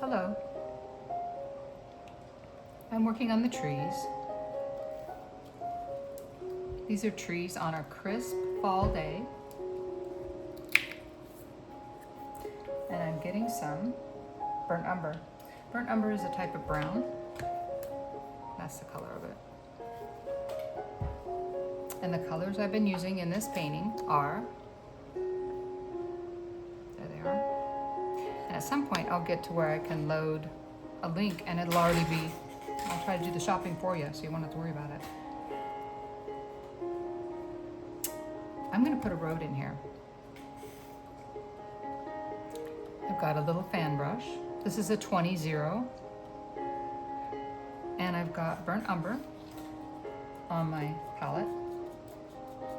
Hello. I'm working on the trees. These are trees on a crisp fall day. And I'm getting some burnt umber. Burnt umber is a type of brown. That's the color of it. And the colors I've been using in this painting are, there they are. And at some point I'll get to where I can load a link and it'll already be, I'll try to do the shopping for you so you won't have to worry about it. I'm gonna put a road in here. I've got a little fan brush. This is a 20-0. And I've got burnt umber on my palette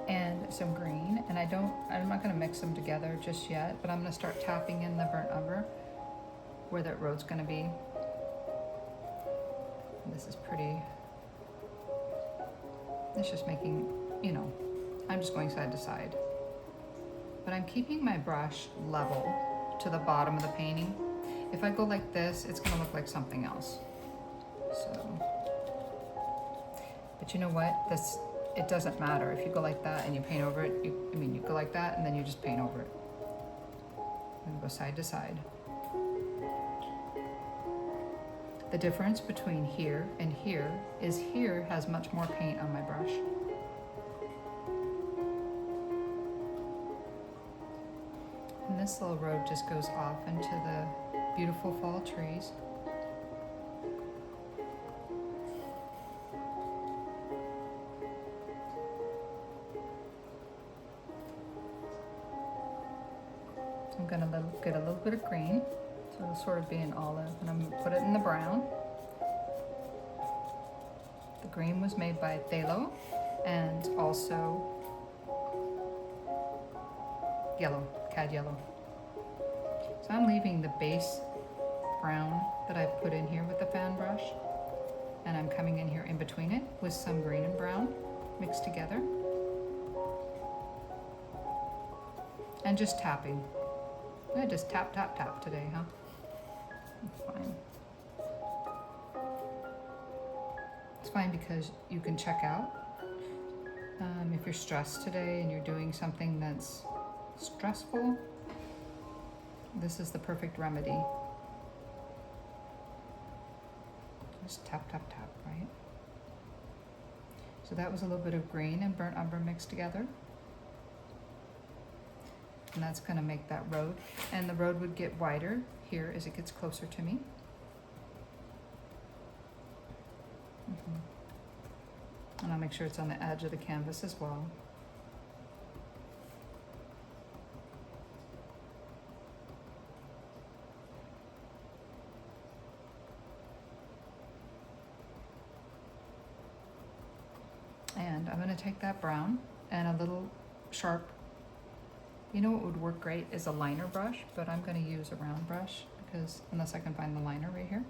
and some green. And I'm not gonna mix them together just yet, but I'm gonna start tapping in the burnt umber where that road's gonna be. And this is pretty, it's just making, you know, I'm just going side to side. But I'm keeping my brush level to the bottom of the painting. If I go like this, it's gonna look like something else. So, but you know what? It doesn't matter. If you go like that and you paint over it, you go like that and then you just paint over it. And go side to side. The difference between here and here is here has much more paint on my brush. And this little road just goes off into the beautiful fall trees. So I'm gonna get a little bit of green, so it'll sort of be an olive, and I'm gonna put it in the brown. The green was made by Phthalo, and also yellow, cad yellow. So I'm leaving the base brown that I've put in here with the fan brush, and I'm coming in here in between it with some green and brown mixed together. And just tapping. I just tap, tap, tap today, huh? It's fine. It's fine because you can check out. If you're stressed today and you're doing something that's stressful, this is the perfect remedy. Just tap, tap, tap, right? So that was a little bit of green and burnt umber mixed together. And that's gonna make that road. And the road would get wider here as it gets closer to me. And I'll make sure it's on the edge of the canvas as well. And I'm gonna take that brown and a little sharp, you know what would work great is a liner brush, but I'm gonna use a round brush because unless I can find the liner right here.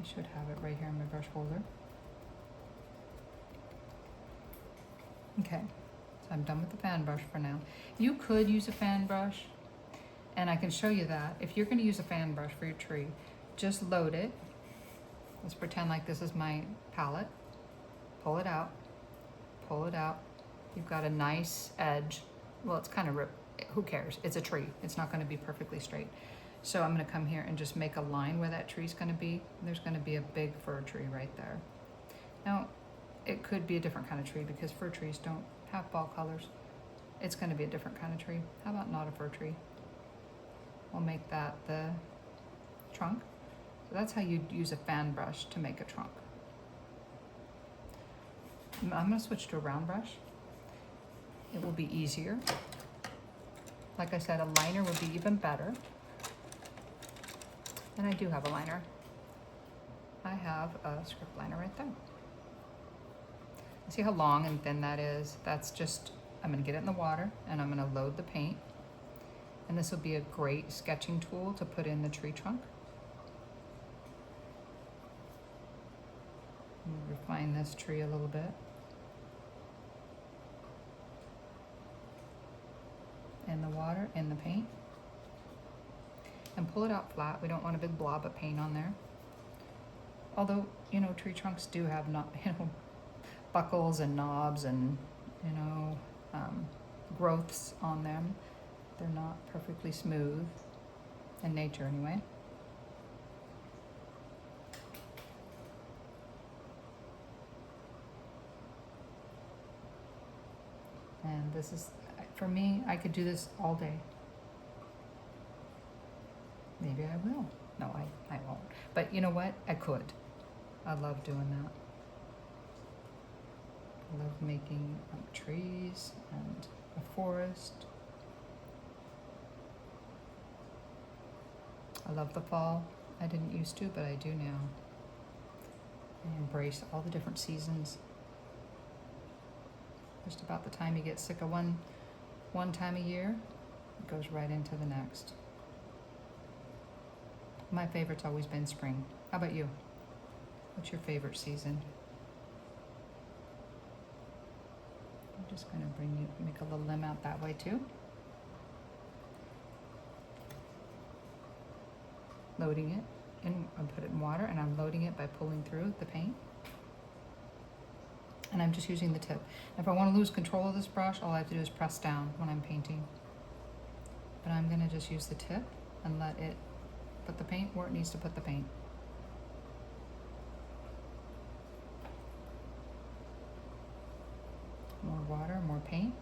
I should have it right here in my brush holder. Okay, so I'm done with the fan brush for now. You could use a fan brush, and I can show you that. If you're gonna use a fan brush for your tree, just load it. Let's pretend like this is my palette. Pull it out, pull it out. You've got a nice edge. Well, it's kind of who cares? It's a tree. It's not gonna be perfectly straight. So I'm gonna come here and just make a line where that tree's gonna be. There's gonna be a big fir tree right there. Now, it could be a different kind of tree because fir trees don't have fall colors. It's gonna be a different kind of tree. How about not a fir tree? We'll make that the trunk. So that's how you'd use a fan brush to make a trunk. I'm gonna switch to a round brush. It will be easier. Like I said, a liner would be even better. And I do have a liner. I have a script liner right there. See how long and thin that is? That's just, I'm gonna get it in the water and I'm gonna load the paint. And this will be a great sketching tool to put in the tree trunk. Refine this tree a little bit. In the water, in the paint. and pull it out flat. We don't want a big blob of paint on there. Although, you know, tree trunks do have buckles and knobs and, growths on them. They're not perfectly smooth, in nature anyway. And this is, for me, I could do this all day. Maybe I will. No, I won't. But you know what? I could. I love doing that. I love making trees and a forest. I love the fall. I didn't used to, but I do now. I embrace all the different seasons. Just about the time you get sick of one time a year, it goes right into the next. My favorite's always been spring. How about you? What's your favorite season? I'm just going to make a little limb out that way too. Loading it in, I put it in water and I'm loading it by pulling through the paint. And I'm just using the tip. If I want to lose control of this brush, all I have to do is press down when I'm painting. But I'm going to just use the tip and let it put the paint where it needs to put the paint. More water, more paint.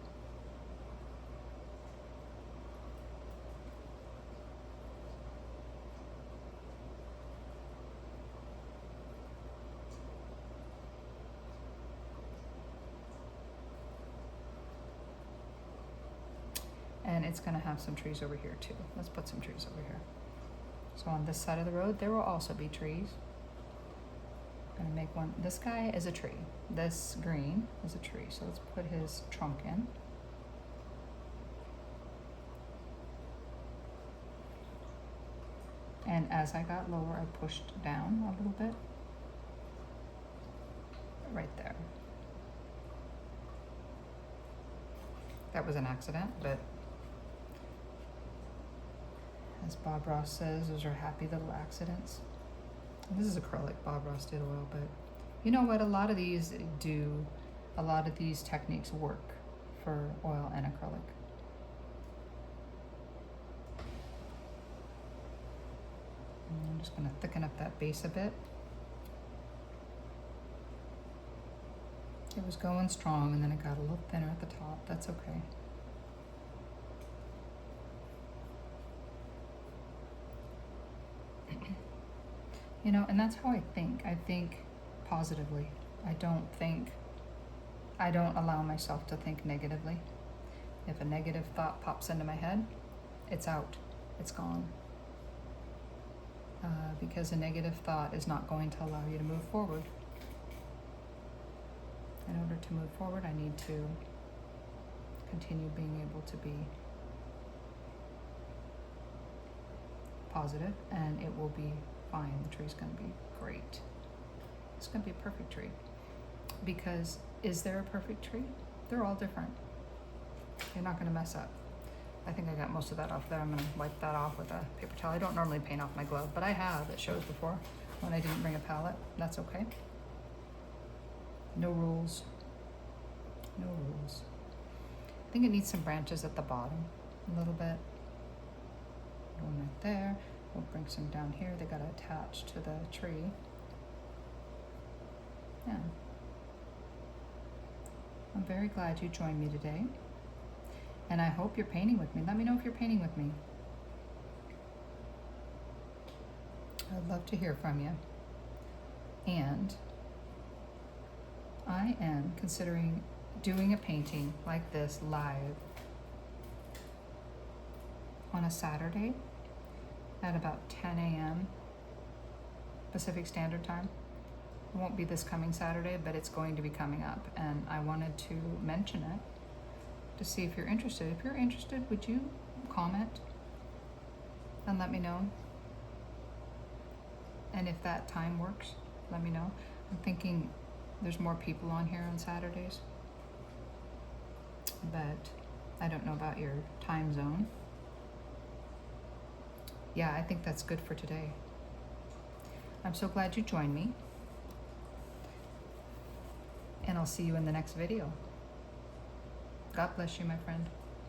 And it's going to have some trees over here too. Let's put some trees over here. So on this side of the road, there will also be trees. I'm going to make one. This guy is a tree. This green is a tree. So let's put his trunk in. And as I got lower, I pushed down a little bit. Right there. That was an accident, but as Bob Ross says, those are happy little accidents. And this is acrylic. Bob Ross did oil, but you know what? A lot of these techniques work for oil and acrylic. And I'm just going to thicken up that base a bit. It was going strong and then it got a little thinner at the top. That's okay. You know, and that's how I think. I think positively. I don't allow myself to think negatively. If a negative thought pops into my head, it's out. It's gone. Because a negative thought is not going to allow you to move forward. In order to move forward, I need to continue being able to be positive, and it will be fine. The tree's going to be great. It's going to be a perfect tree. Because is there a perfect tree? They're all different. You're not going to mess up. I think I got most of that off there. I'm going to wipe that off with a paper towel. I don't normally paint off my glove, but I have. It shows before when I didn't bring a palette. That's okay. No rules. No rules. I think it needs some branches at the bottom a little bit. One right there. We'll bring some down here. They got to attach to the tree. Yeah. I'm very glad you joined me today. And I hope you're painting with me. Let me know if you're painting with me. I'd love to hear from you. And I am considering doing a painting like this live on a Saturday at about 10 a.m. Pacific Standard Time. It won't be this coming Saturday, but it's going to be coming up. And I wanted to mention it to see if you're interested. If you're interested, would you comment and let me know? And if that time works, let me know. I'm thinking there's more people on here on Saturdays, but I don't know about your time zone. yeah, I think that's good for today. I'm so glad you joined me. And I'll see you in the next video. God bless you, my friend.